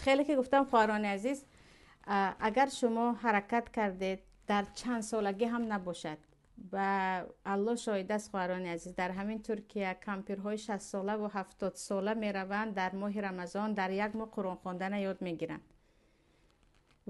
خیلی که گفتم خواهران عزیز، اگر شما حرکت کردید در چند سالگی هم نباشد و الله شاهد است خواهران عزیز، در همین ترکیه کمپیرهای 60 ساله و 70 ساله میروند در ماه رمضان در یک ماه قرآن خواندن یاد میگیرند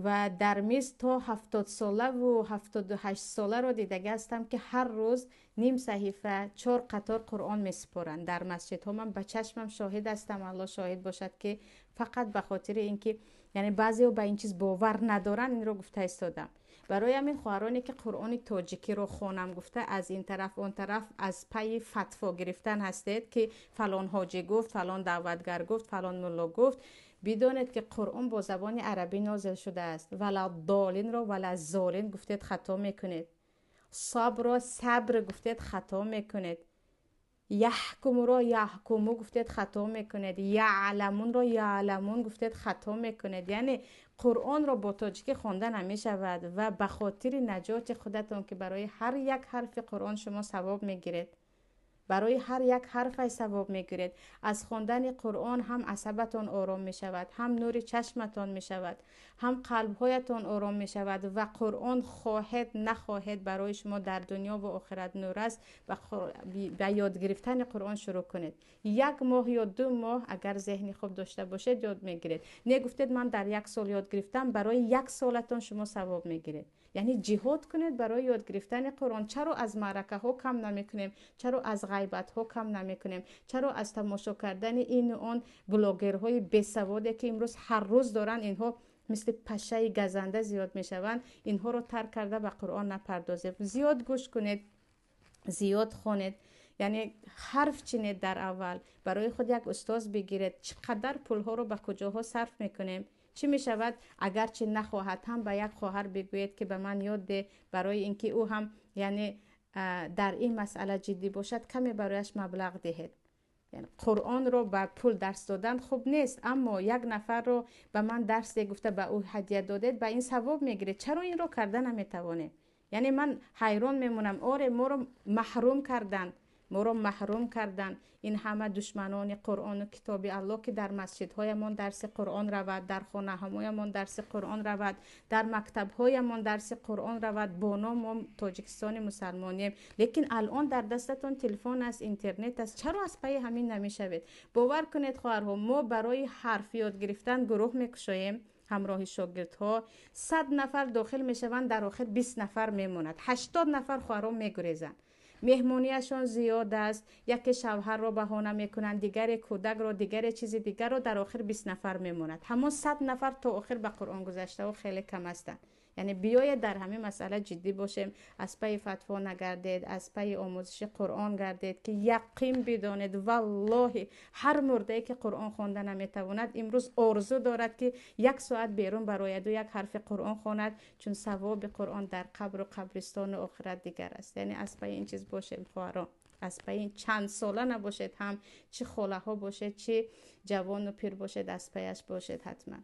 و در مصر تا 70 ساله و 78 ساله را دیده هستم که هر روز نیم صحیفه 4 قطار قرآن میسپارند در مسجد ها. من به چشمم شاهد هستم، الله شاهد باشد که فقط به خاطر اینکه یعنی بعضی به این چیز باور ندارن این رو گفته استادم. برای همین خواهرانی که قرآن تاجیکی رو خوانم گفته از این طرف اون طرف از پی فتوا گرفتن هستید که فلان حاجی گفت، فلان دعوتگر گفت، فلان ملا گفت، بدانید که قرآن با زبان عربی نازل شده است. ولا ضالین را ولا زالین گفتید خطا میکنید، صبر را صبر گفتید خطا میکنید، یحکم را یحکمو گفتید خطا میکنید، یعلمون را یعلمون گفتید خطا میکنید. یعنی قرآن را با تاجیکی خواندن نمیشود و به خاطر نجات خودتون که برای هر یک حرف قرآن شما ثواب میگیرید، برای هر یک حرف ثواب میگیرید. از خواندن قرآن هم عصبتان آرام می شود، هم نور چشمتان می شود، هم قلبهایتان آرام می شود و قرآن خواهد نخواهد برای شما در دنیا و آخرت نور است. به یاد گرفتن قرآن شروع کنید. 1 ماه یا 2 ماه اگر ذهنی خوب داشته باشید یاد میگیرید. نه گفتید من در 1 سال یاد گرفتم، برای 1 سالتان شما ثواب میگیرید. یعنی جهاد کنید برای یاد گرفتن قرآن. چرا از معرکه ها کم نمیکنیم؟ چرا از غیبت ها کم نمیکنیم؟ چرا از تماشا کردن این و آن بلاگرهای بیسواده که امروز هر روز دارن اینها مثل پشه گزنده زیاد میشوند، اینها رو ترک کرده به قرآن نپردازید. زیاد گوش کنید، زیاد خوانید. یعنی حرف چینید در اول، برای خود یک استاد بگیرید. چقدر پول ها رو به کجاها صرف میکنیم؟ چی می شود اگر چی نخواهد هم به یک خواهر بگوید که به من یاد ده، برای اینکه او هم یعنی در این مسئله جدی باشد کمی برایش مبلغ دهید. یعنی قرآن رو با پول درس دادن خوب نیست، اما یک نفر رو به من درس ده گفته به او هدیه دادید، به این ثواب میگیره. چرا این رو کردن نمیتوانه؟ یعنی من حیران میمونم. آره ما رو محروم کردن، ما رو محروم کردن این همه دشمنان قرآن و کتاب الله که در مسجدهایمان درس قرآن رود، در خانه‌هایمان درس قرآن رود، در مکتبهایمان درس قرآن رود. با نام ما تاجیکستان مسلمانیم، لیکن الان در دستتون تلفن است، اینترنت است. چرا از پی همین نمیشوید؟ باور کنید خواهرها، ما برای حرف یاد گرفتن گروه میکشاییم همراه شاگردها. 100 نفر داخل میشوند، در آخر 20 نفر میموند، 80 نفر خواهرها میگریزند. مهمونیشان زیاد است، یک شوهر را بهانه میکنند، دیگر کودک را، دیگر چیز دیگر را، در آخر 20 نفر میموند. همون 100 نفر تا آخر به قرآن گذشته و خیلی کم هستند. یعنی بیاید در همین مسئله جدی باشیم، از پی فتوا نگردید، از پی آموزش قرآن گردید که یقین بدانید والله هر مرده که قرآن خوانده نمیتواند امروز آرزو دارد که 1 ساعت بیرون براید و یک حرف قرآن خواند، چون ثواب قرآن در قبر و قبرستان و آخرت دیگر است. یعنی از پی این چیز باشیم خواهران، از پی این چند ساله نباشید، هم چه خاله ها باشید، چه جوان و پیر باشید، از پیش باشید حتما.